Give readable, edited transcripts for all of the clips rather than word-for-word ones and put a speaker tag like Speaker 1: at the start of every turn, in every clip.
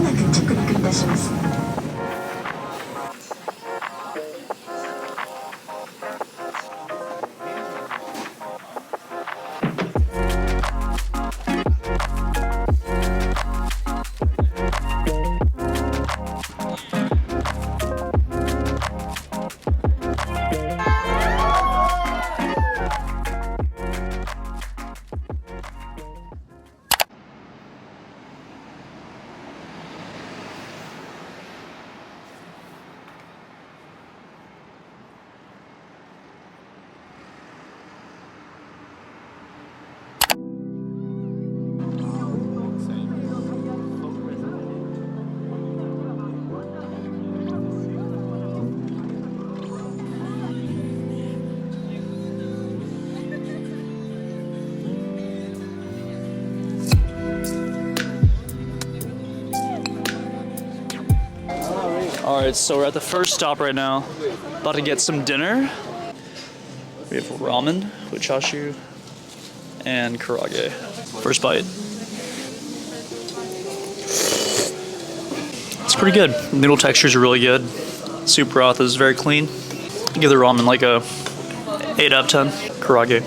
Speaker 1: なく着陸いたします。
Speaker 2: Alright, so we're at the first stop right now. About to get some dinner. We have ramen with chashu and karage. First bite. It's pretty good. Noodle textures are really good. Soup broth is very clean. I give the ramen like a 8 out of 10. Karage.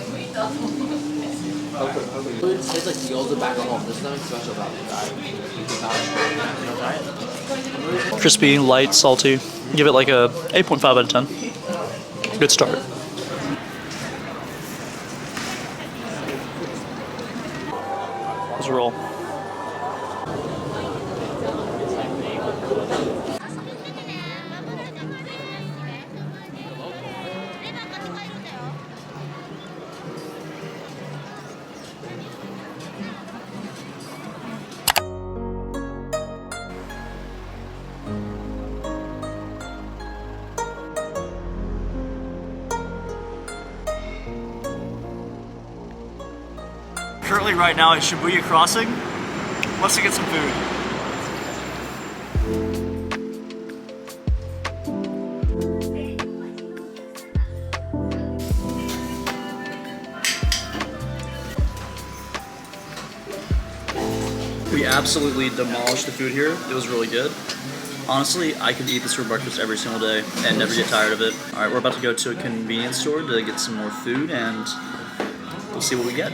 Speaker 3: It's like the older back home. There's nothing special about it.
Speaker 2: Crispy, light, salty. Give it like a 8.5 out of 10. Good start. Let's roll. Currently right now at Shibuya Crossing. Let's get some food. We absolutely demolished the food here. It was really good. Honestly, I could eat this for breakfast every single day and never get tired of it. Alright, we're about to go to a convenience store to get some more food and we'll see what we get.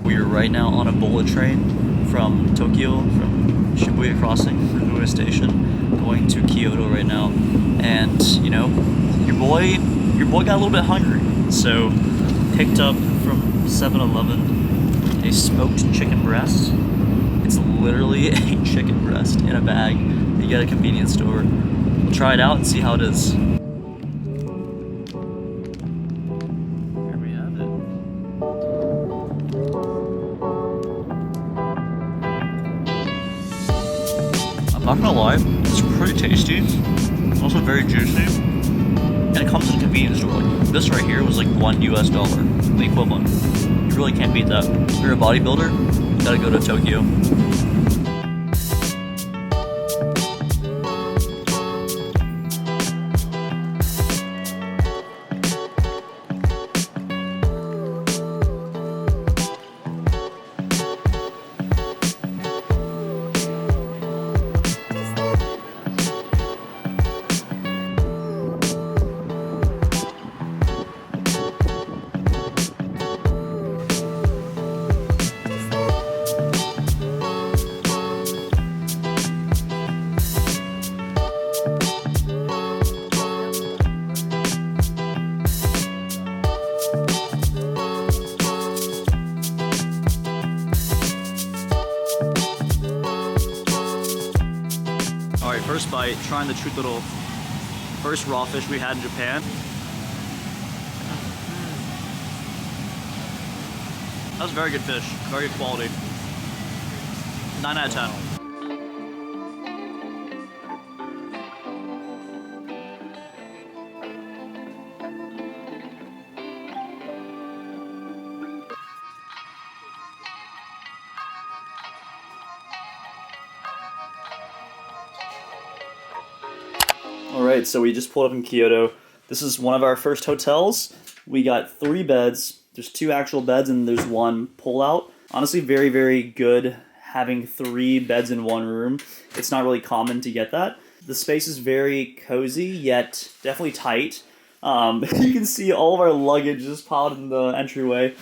Speaker 2: We are right now on a bullet train from Tokyo, from Shibuya Crossing, Shibuya Station, going to Kyoto right now. And you know, your boy got a little bit hungry, so picked up from 7-Eleven a smoked chicken breast. It's literally a chicken breast in a bag that you get at a convenience store. We'll try it out and see how it is. I'm not gonna lie, it's pretty tasty. It's also very juicy. And it comes in a convenience store. Like, this right here was like $1 US, the equivalent. You really can't beat that. If you're a bodybuilder, you gotta go to Tokyo. Alright, first bite, trying the Truth Little first raw fish we had in Japan. That was very good fish, very good quality. 9 out of 10. Alright, so we just pulled up in Kyoto. This is one of our first hotels. We got 3 beds. There's 2 actual beds and there's 1 pull-out. Honestly, very, very good having 3 beds in 1 room. It's not really common to get that. The space is very cozy, yet definitely tight. You can see all of our luggage just piled in the entryway.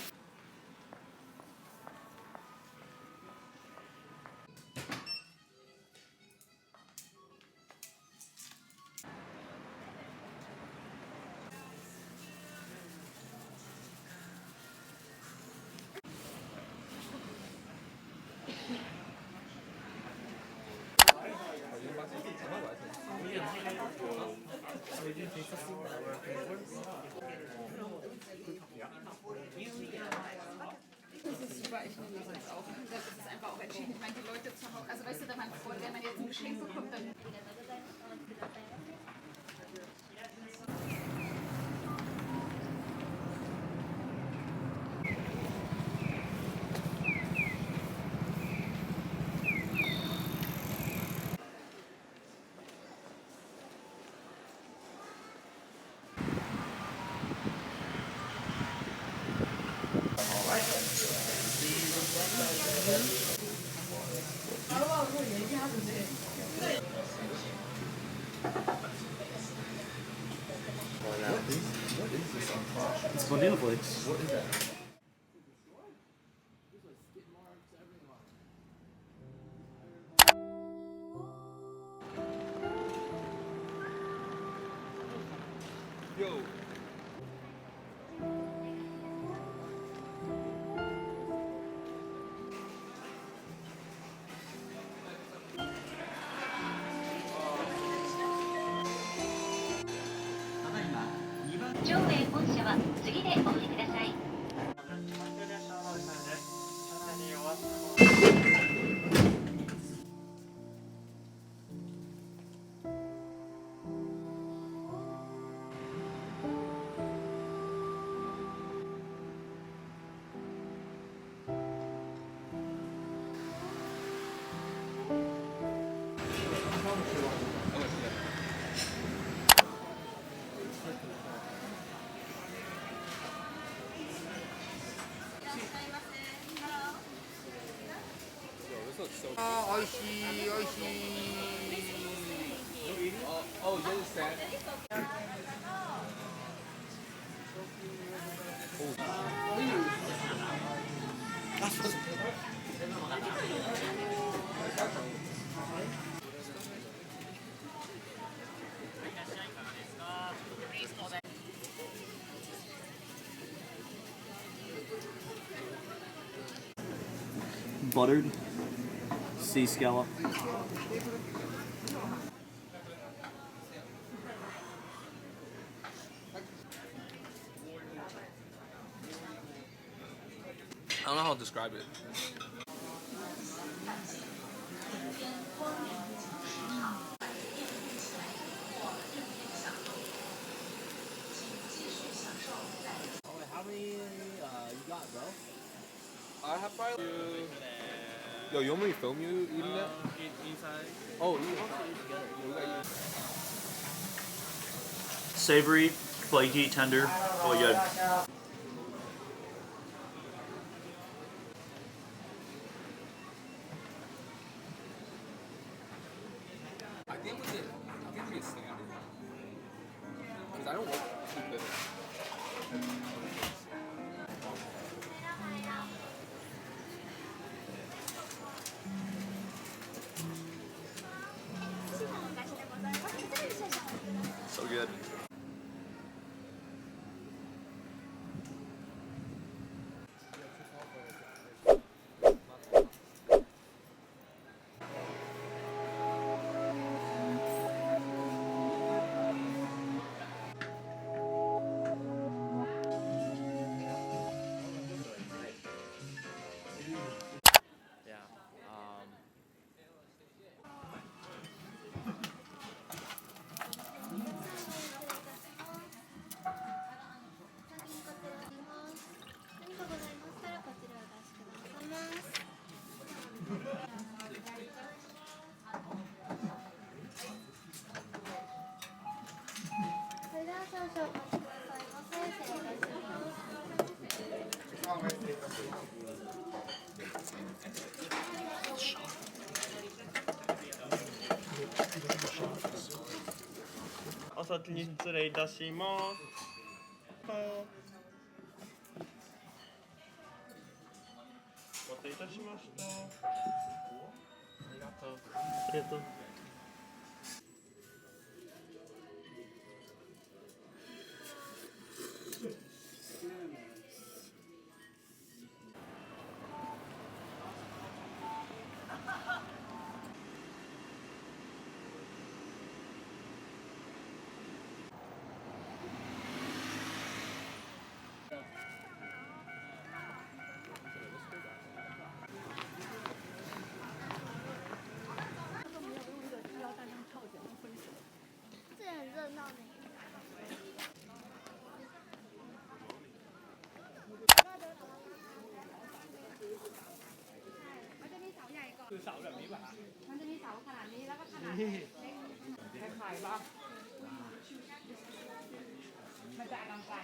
Speaker 1: Das ist super, ich nehme das jetzt auch. Das ist einfach auch entschieden. Ich meine, die Leute zu Hause, also weißt du, wenn man jetzt ein Geschenk bekommt, dann.
Speaker 2: It's banana flakes.
Speaker 3: What is that? Yo. Oh, is it sad?
Speaker 2: Buttered sea scallop.
Speaker 3: I don't know how to describe it.
Speaker 4: How many you got, bro?
Speaker 3: I have probably. Yo, you want me to film you eating that?
Speaker 4: Inside.
Speaker 3: Oh, eat together. We got you.
Speaker 2: Savory, flaky, tender, really good.
Speaker 3: I think we get standard. Because I don't like too bitter. So good.
Speaker 5: 先に失礼いたします。お待たせいたしました。ありがとう。ありがとう。
Speaker 6: 这很热闹呢。
Speaker 1: มันจะมีเสาขนาดนี้แล้วก็ขนาดคล้ายๆป่ะมันจะอลังการ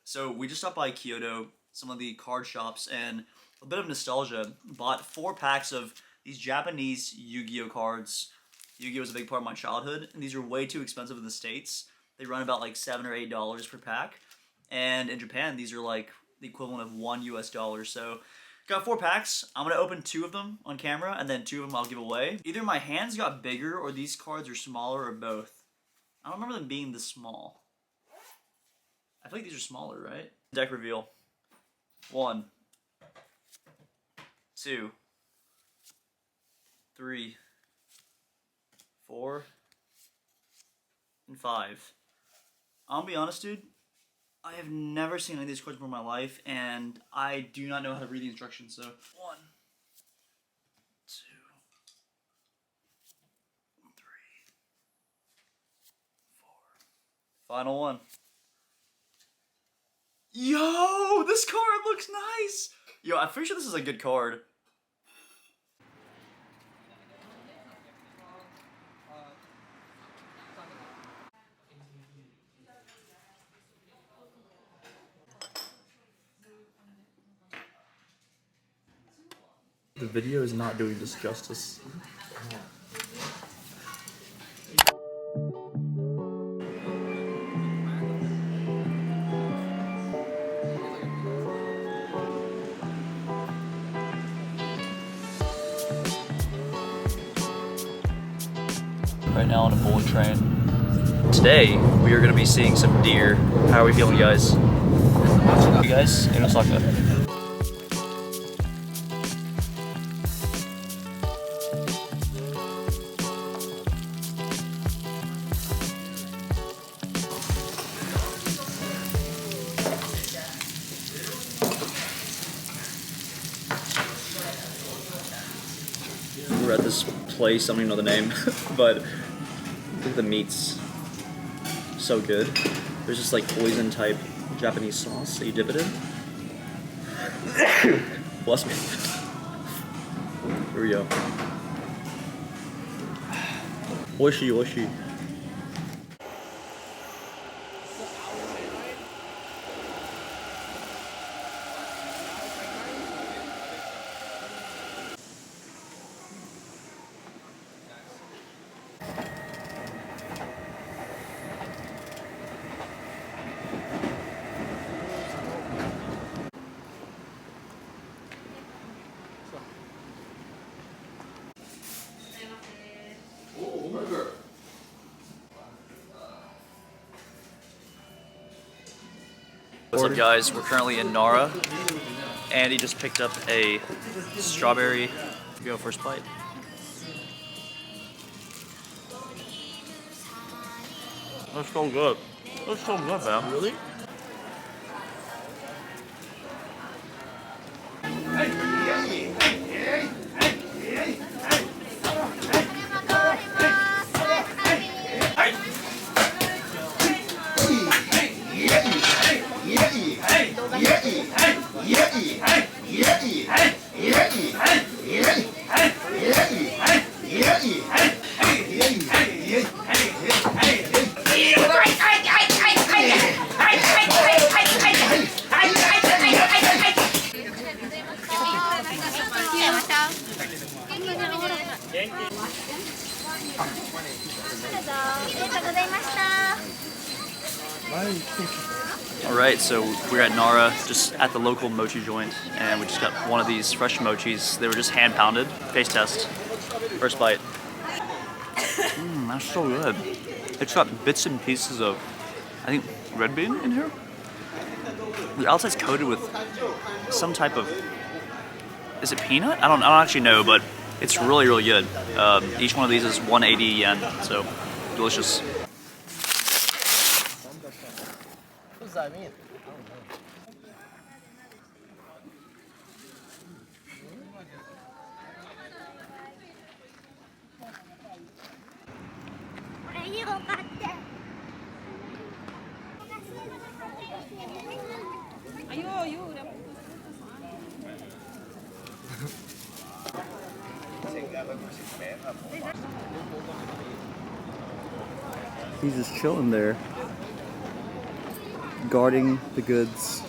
Speaker 2: So we just stopped by Kyoto, some of the card shops, and a bit of nostalgia. Bought 4 packs of these Japanese Yu-Gi-Oh cards. Yu-Gi-Oh was a big part of my childhood, and these are way too expensive in the States. They run about like $7 or $8 per pack, and in Japan these are like the equivalent of $1 US. So got 4 packs. I'm gonna open 2 of them on camera, and then 2 of them I'll give away. Either my hands got bigger, or these cards are smaller, or both. I don't remember them being this small. I feel like these are smaller, right? Deck reveal. 1, 2, 3, 4, and 5. I'll be honest, dude. I have never seen any of these cards before in my life, and I do not know how to read the instructions. So 1, 2, 3, 4. Final one. Yo, this card looks nice! Yo, I'm pretty sure this is a good card. The video is not doing this justice. Right now on a bullet train. Today we are going to be seeing some deer. How are we feeling, guys? You guys in Osaka. We're at this place, I don't even know the name, but look at the meats. So good. There's this like poison type Japanese sauce that you dip it in. Bless me. Here we go. Oishi, oishi. What's up, guys? We're currently in Nara. Andy just picked up a strawberry. Go first bite. That's so good. That's so good, man. Really? Alright, so we're at Nara, just at the local mochi joint, and we just got one of these fresh mochis. They were just hand pounded. Taste test. First bite. That's so good. It's got bits and pieces of, I think, red bean in here. The outside's coated with some type of, is it peanut? I don't actually know, but it's really, really good. Each one of these is 180 yen, so delicious.
Speaker 4: What does that mean?
Speaker 2: He's just chilling there, guarding the goods.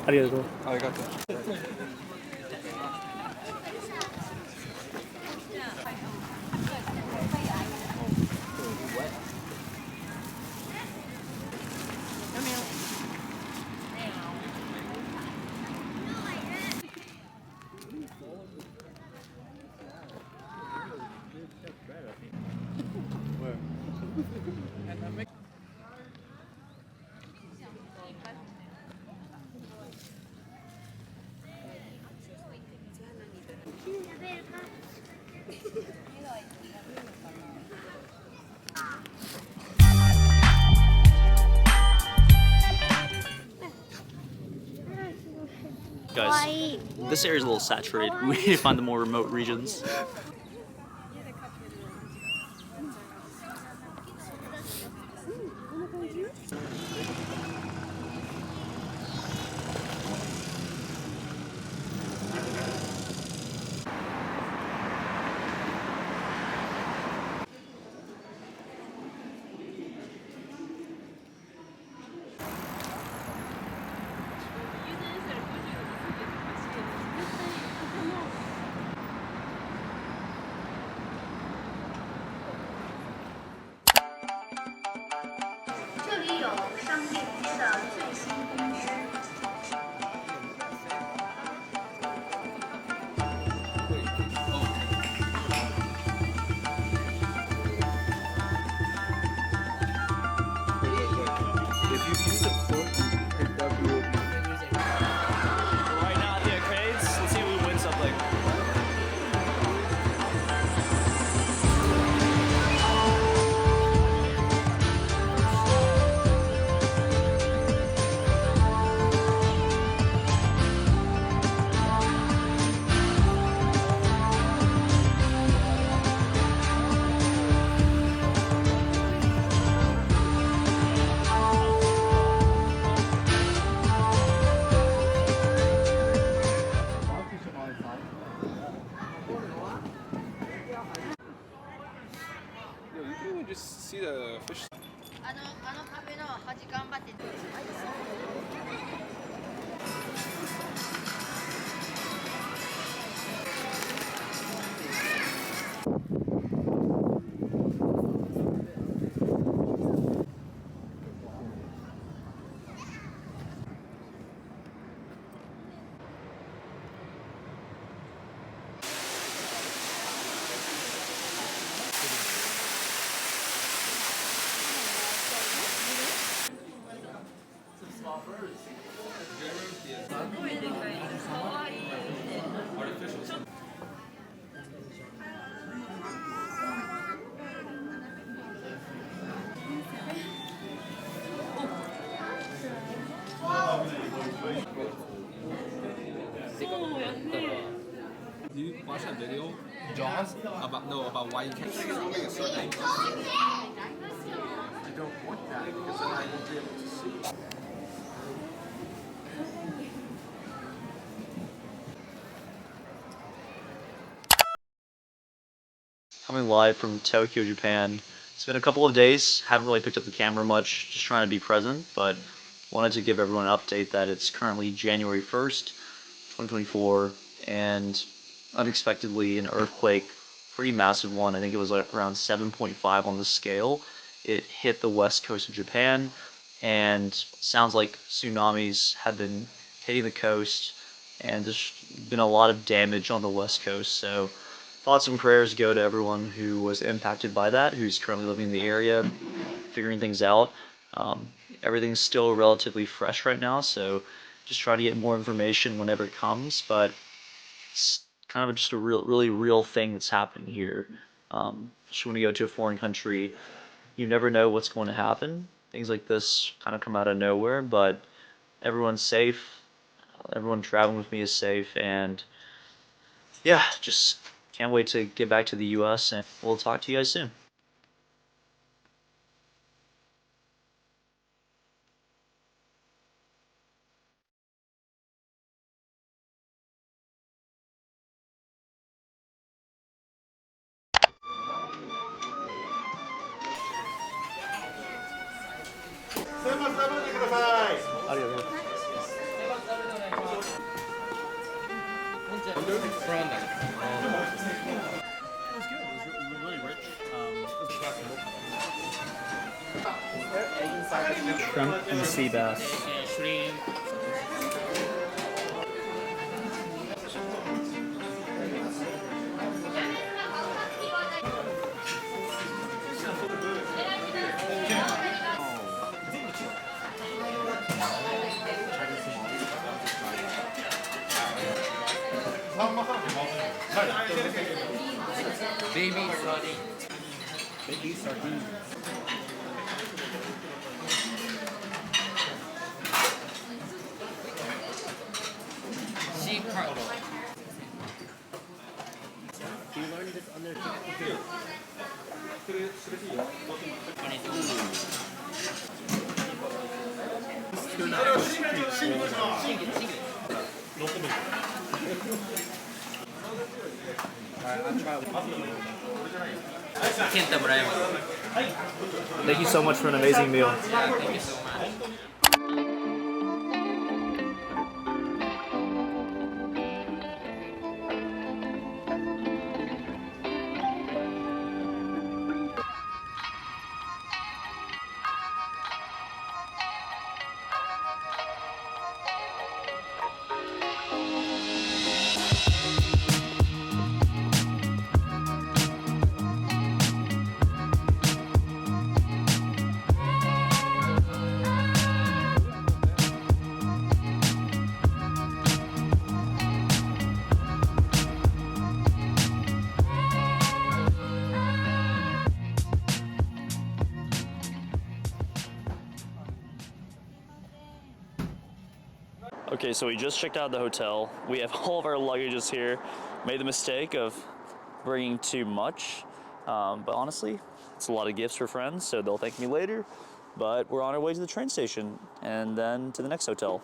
Speaker 2: Arigato. Guys, this area is a little saturated. We need to find the more remote regions.
Speaker 3: See the fish. Do you watch that video, Jaws, about why you can't. I don't want that because then I will able to see.
Speaker 2: Coming live from Tokyo, Japan. It's been a couple of days, haven't really picked up the camera much, just trying to be present, but wanted to give everyone an update that it's currently January 1st, 2024, and unexpectedly an earthquake, pretty massive one, I think it was like around 7.5 on the scale. It hit the west coast of Japan, and sounds like tsunamis have been hitting the coast, and there's been a lot of damage on the west coast, so thoughts and prayers go to everyone who was impacted by that, who's currently living in the area, figuring things out. Everything's still relatively fresh right now, so just try to get more information whenever it comes, but it's kind of just a really real thing that's happening here. Just when you go to a foreign country, you never know what's going to happen. Things like this kind of come out of nowhere, but everyone's safe. Everyone traveling with me is safe, and yeah, just can't wait to get back to the US, and we'll talk to you guys soon. Shrimp and sea bass.
Speaker 3: Baby sardine. Baby sardine. Sheep heart.
Speaker 4: You learned this on their computer.
Speaker 2: Thank you so much for an amazing meal.
Speaker 3: Thank you so much.
Speaker 2: Okay, so we just checked out the hotel. We have all of our luggages here. Made the mistake of bringing too much, but honestly, it's a lot of gifts for friends, so they'll thank me later. But we're on our way to the train station and then to the next hotel.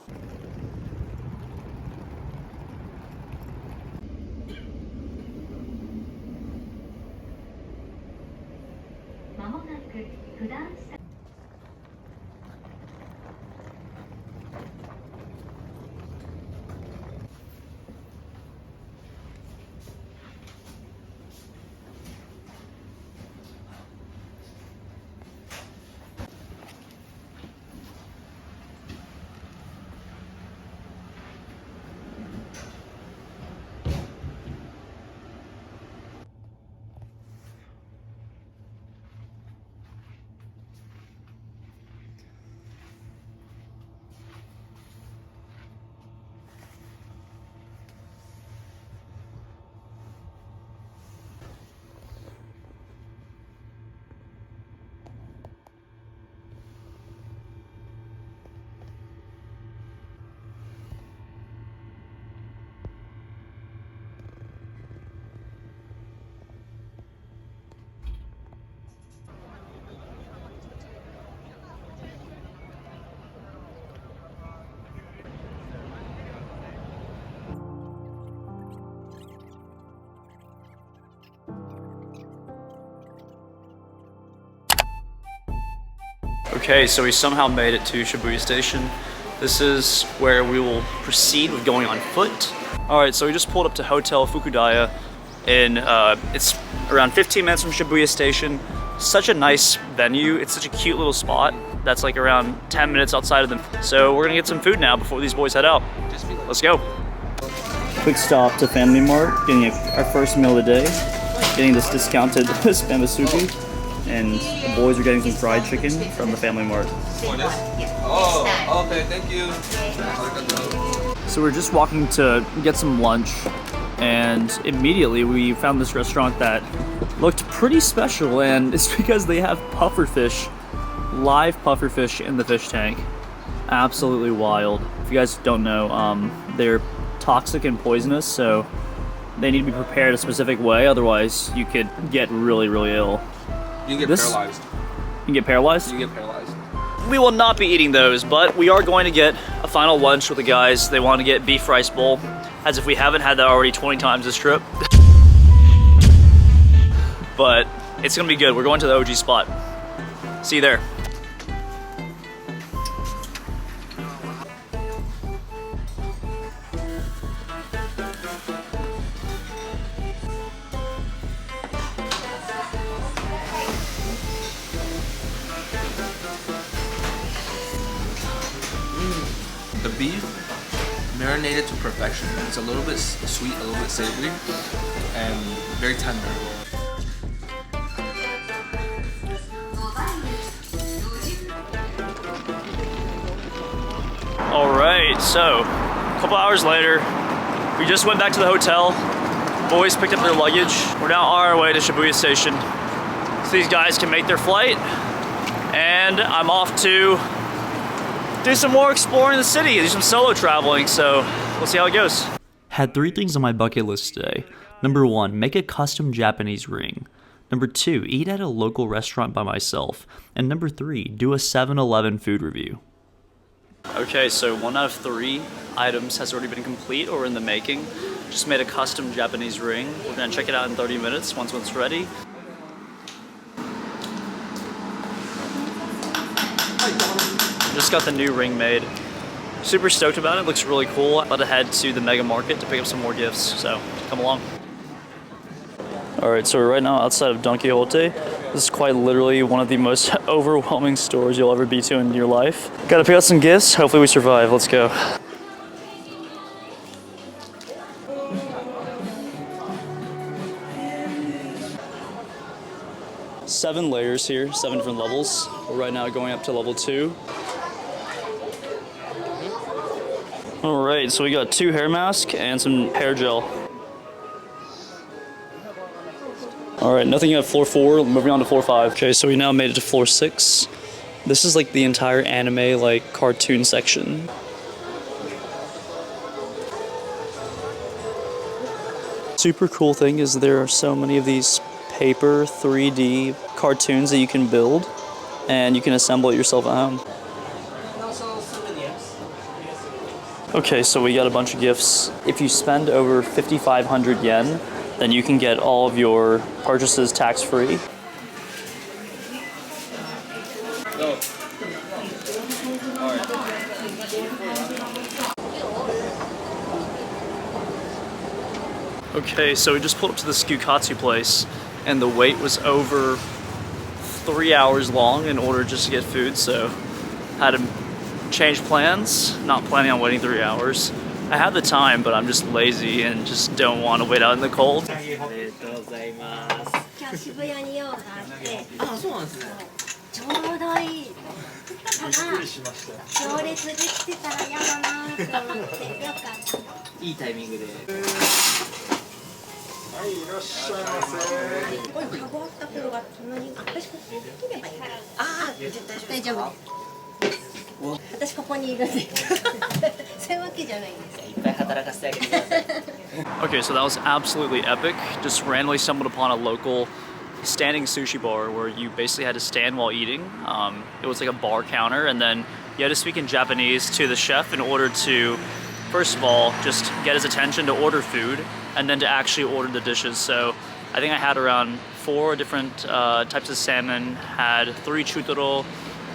Speaker 2: Okay, so we somehow made it to Shibuya Station. This is where we will proceed with going on foot. All right, so we just pulled up to Hotel Fukudaya, and it's around 15 minutes from Shibuya Station. Such a nice venue. It's such a cute little spot that's like around 10 minutes outside of them. So we're gonna get some food now before these boys head out. Let's go. Quick stop to Family Mart, getting our first meal of the day. Getting this discounted spam sushi, and the boys are getting some fried chicken from the Family Mart.
Speaker 3: Oh, okay, thank you.
Speaker 2: So we're just walking to get some lunch, and immediately we found this restaurant that looked pretty special, and it's because they have pufferfish, live pufferfish in the fish tank. Absolutely wild. If you guys don't know, they're toxic and poisonous, so they need to be prepared a specific way, otherwise you could get really, really ill.
Speaker 3: You can get paralyzed.
Speaker 2: You can get paralyzed?
Speaker 3: You get paralyzed.
Speaker 2: We will not be eating those, but we are going to get a final lunch with the guys. They want to get beef rice bowl, as if we haven't had that already 20 times this trip. But it's gonna be good. We're going to the OG spot. See you there.
Speaker 3: The beef marinated to perfection. It's a little bit sweet, a little bit savory, and very tender.
Speaker 2: All right, so a couple hours later, we just went back to the hotel. Boys picked up their luggage. We're now on our way to Shibuya Station, so these guys can make their flight, and I'm off to do some more exploring the city, do some solo traveling, so we'll see how it goes. Had 3 things on my bucket list today. Number 1, make a custom Japanese ring. Number 2, eat at a local restaurant by myself. And number 3, do a 7-Eleven food review. Okay, so 1 out of 3 items has already been complete or in the making. Just made a custom Japanese ring. We're gonna check it out in 30 minutes once it's ready. Just got the new ring made. Super stoked about it, looks really cool. I'm about to head to the Mega Market to pick up some more gifts, so come along. Alright, so right now outside of Don Quixote. This is quite literally one of the most overwhelming stores you'll ever be to in your life. Gotta pick out some gifts, hopefully we survive, let's go. Seven layers here, 7 different levels. We're right now going up to level 2. Alright, so we got 2 hair masks and some hair gel. Alright, nothing at floor 4, moving on to floor 5. Okay, so we now made it to floor 6. This is like the entire anime, like, cartoon section. Super cool thing is there are so many of these paper 3D cartoons that you can build, and you can assemble it yourself at home. Okay, so we got a bunch of gifts. If you spend over 5,500 yen, then you can get all of your purchases tax-free. Okay, so we just pulled up to this Gyukatsu place, and the wait was over 3 hours long in order just to get food, so had to change plans, not planning on waiting 3 hours. I have the time, but I'm just lazy and just don't want to wait out in the cold.
Speaker 6: 今日渋谷に用があって、あ、そうなんですね。ちょうどいい。ただ行列できてたら嫌だなと思ってよかった。いいタイミングで。はい、いらっしゃいませ。これカゴあった方が隣に私ここに取ればいい。ああ、大丈夫。私ここにいるんで。そういうわけじゃないんです。いっぱい働かせてあげてください。
Speaker 2: Okay, so that was absolutely epic. Just randomly stumbled upon a local standing sushi bar where you basically had to stand while eating. It was like a bar counter, and then you had to speak in Japanese to the chef in order to, first of all, just get his attention to order food, and then to actually order the dishes. So I think I had around 4 different types of salmon, had 3 chutoro,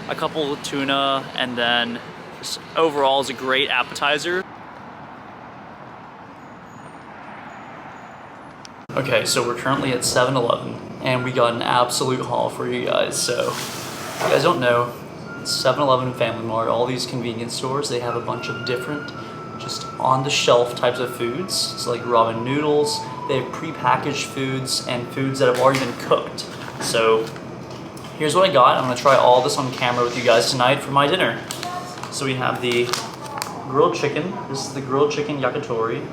Speaker 2: a couple of tuna, and then just overall is a great appetizer. Okay, so we're currently at 7-Eleven, and we got an absolute haul for you guys. So, if you guys don't know, 7-Eleven, Family Mart, all these convenience stores, they have a bunch of different just on-the-shelf types of foods. So like ramen noodles, they have pre-packaged foods and foods that have already been cooked. So here's what I got. I'm gonna try all this on camera with you guys tonight for my dinner. So we have the grilled chicken. This is the grilled chicken yakitori.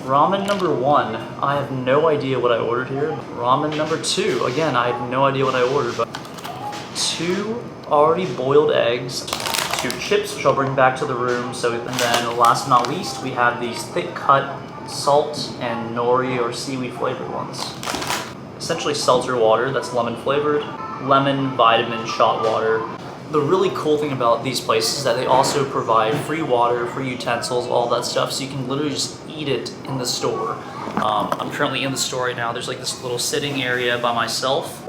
Speaker 2: Ramen number 1, I have no idea what I ordered here. Ramen number 2, again, I have no idea what I ordered, but 2 already boiled eggs, 2 chips, which I'll bring back to the room. So, and then last but not least, we have these thick cut salt and nori or seaweed flavored ones. Essentially seltzer water that's lemon flavored, lemon vitamin shot water. The really cool thing about these places is that they also provide free water, free utensils, all that stuff, so you can literally just eat it in the store. I'm currently in the store right now. There's like this little sitting area by myself.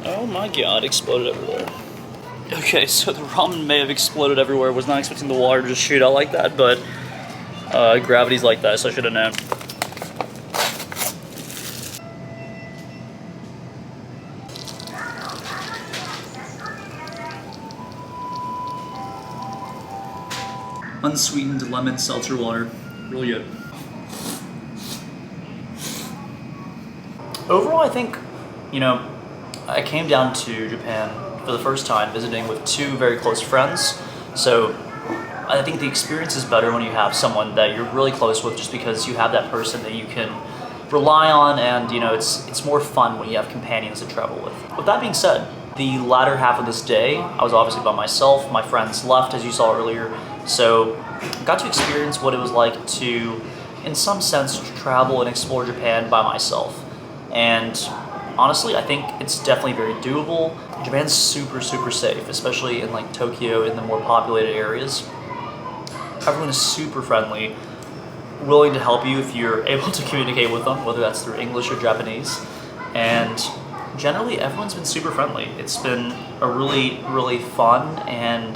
Speaker 2: Oh my god, exploded everywhere. Okay, so the ramen may have exploded everywhere. Was not expecting the water to just shoot out like that, but gravity's like that, so I should have known. Unsweetened lemon seltzer water. Really good. Overall, I think, you know, I came down to Japan for the first time visiting with 2 very close friends. So I think the experience is better when you have someone that you're really close with, just because you have that person that you can rely on, and you know, it's more fun when you have companions to travel with. With that being said, the latter half of this day, I was obviously by myself. My friends left, as you saw earlier. So I got to experience what it was like to, in some sense, travel and explore Japan by myself. And honestly, I think it's definitely very doable. Japan's super, super safe, especially in like Tokyo, in the more populated areas. Everyone is super friendly, willing to help you if you're able to communicate with them, whether that's through English or Japanese. And generally, everyone's been super friendly. It's been a really, really fun and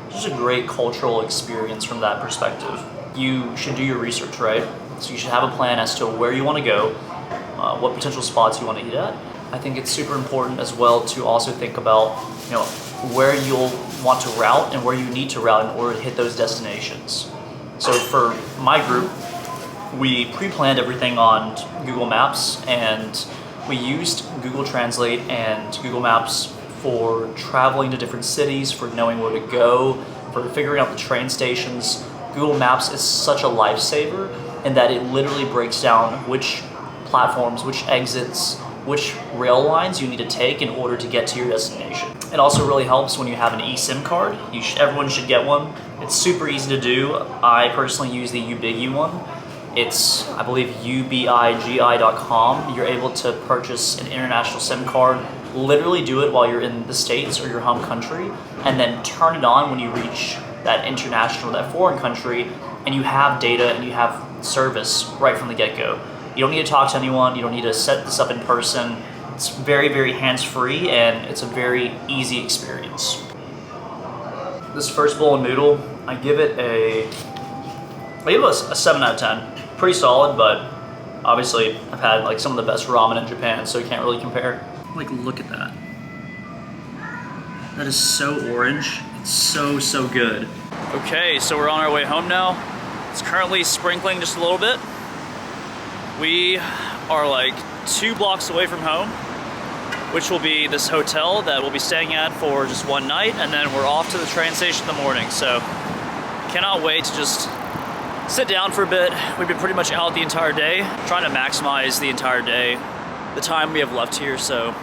Speaker 2: just a great cultural experience from that perspective. You should do your research, right? So you should have a plan as to where you want to go, what potential spots you want to eat at. I think it's super important as well to also think about, you know, where you'll want to route and where you need to route in order to hit those destinations. So for my group, we pre-planned everything on Google Maps, and we used Google Translate and Google Maps for traveling to different cities, for knowing where to go, for figuring out the train stations. Google Maps is such a lifesaver in that it literally breaks down which platforms, which exits, which rail lines you need to take in order to get to your destination. It also really helps when you have an eSIM card. Everyone should get one. It's super easy to do. I personally use the Ubigi one. It's, I believe, ubigi.com. You're able to purchase an international SIM card, literally do it while you're in the States or your home country, and then turn it on when you reach that international, that foreign country, and you have data and you have service right from the get-go. You don't need to talk to anyone. You don't need to set this up in person. It's very, very hands-free, and it's a very easy experience. This first bowl of noodle, I give it a 7 out of 10. Pretty solid, but obviously I've had like some of the best ramen in Japan, so you can't really compare. Like, look at that. That is so orange. It's so, so good. Okay, so we're on our way home now. It's currently sprinkling just a little bit. We are like 2 blocks away from home, which will be this hotel that we'll be staying at for just one night, and then we're off to the train station in the morning. So cannot wait to just sit down for a bit. We've been pretty much out the entire day, trying to maximize the entire day, the time we have left here. So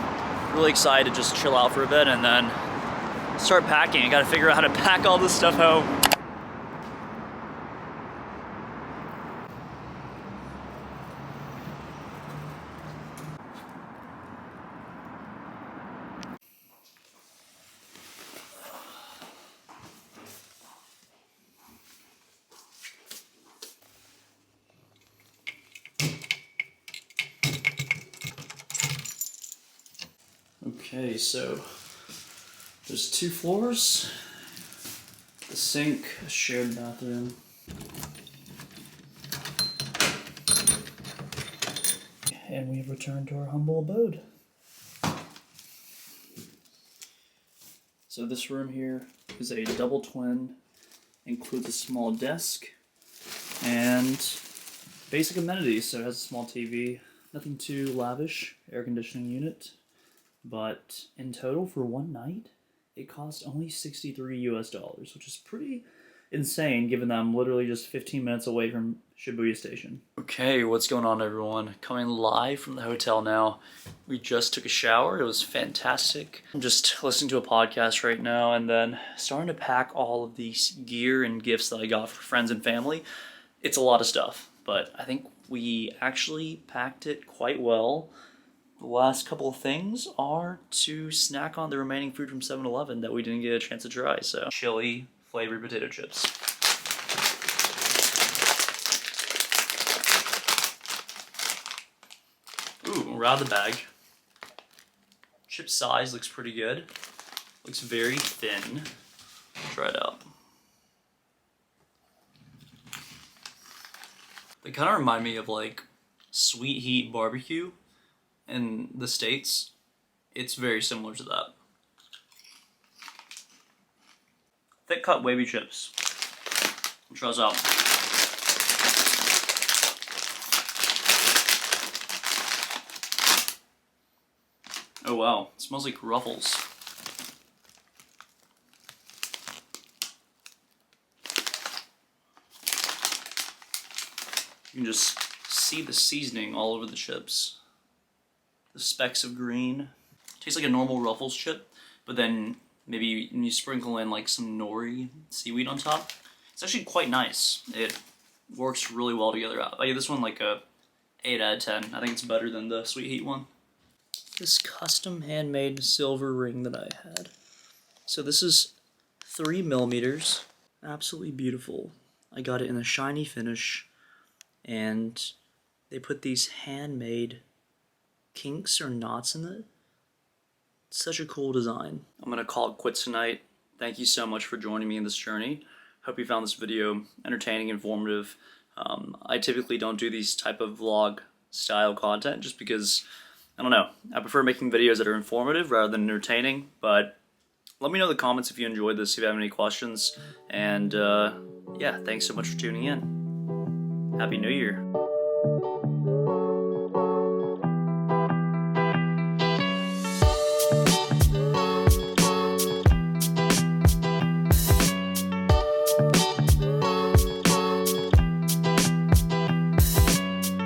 Speaker 2: really excited to just chill out for a bit and then start packing. I gotta figure out how to pack all this stuff home. Okay, so there's 2 floors, the sink, a shared bathroom. And we've returned to our humble abode. So this room here is a double twin, includes a small desk, and basic amenities. So it has a small TV, nothing too lavish, air conditioning unit, but in total for one night, it cost only $63 US, which is pretty insane given that I'm literally just 15 minutes away from Shibuya Station. Okay, what's going on everyone? Coming live from the hotel now. We just took a shower, it was fantastic. I'm just listening to a podcast right now and then starting to pack all of these gear and gifts that I got for friends and family. It's a lot of stuff, but I think we actually packed it quite well. The last couple of things are to snack on the remaining food from 7-Eleven that we didn't get a chance to try, so chili flavored potato chips. Ooh, we're out of the bag. Chip size looks pretty good. Looks very thin. Try it out. They kind of remind me of like sweet heat barbecue in the States. It's very similar to that. Thick cut wavy chips. Try this out. Oh wow, it smells like Ruffles. You can just see the seasoning all over the chips. The specks of green. Tastes like a normal Ruffles chip, but then maybe when you sprinkle in like some nori seaweed on top, it's actually quite nice. It works really well together. I give this one like a 8 out of 10. I think it's better than the sweet heat one. This custom handmade silver ring that I had. So this is 3mm, absolutely beautiful. I got it in a shiny finish, and they put these handmade kinks or knots in it. Such a cool design. I'm gonna call it quits tonight. Thank you so much for joining me in this journey. Hope you found this video entertaining, informative. I typically don't do these type of vlog style content just because, I don't know, I prefer making videos that are informative rather than entertaining, but let me know in the comments if you enjoyed this, if you have any questions, and yeah, thanks so much for tuning in. Happy New Year.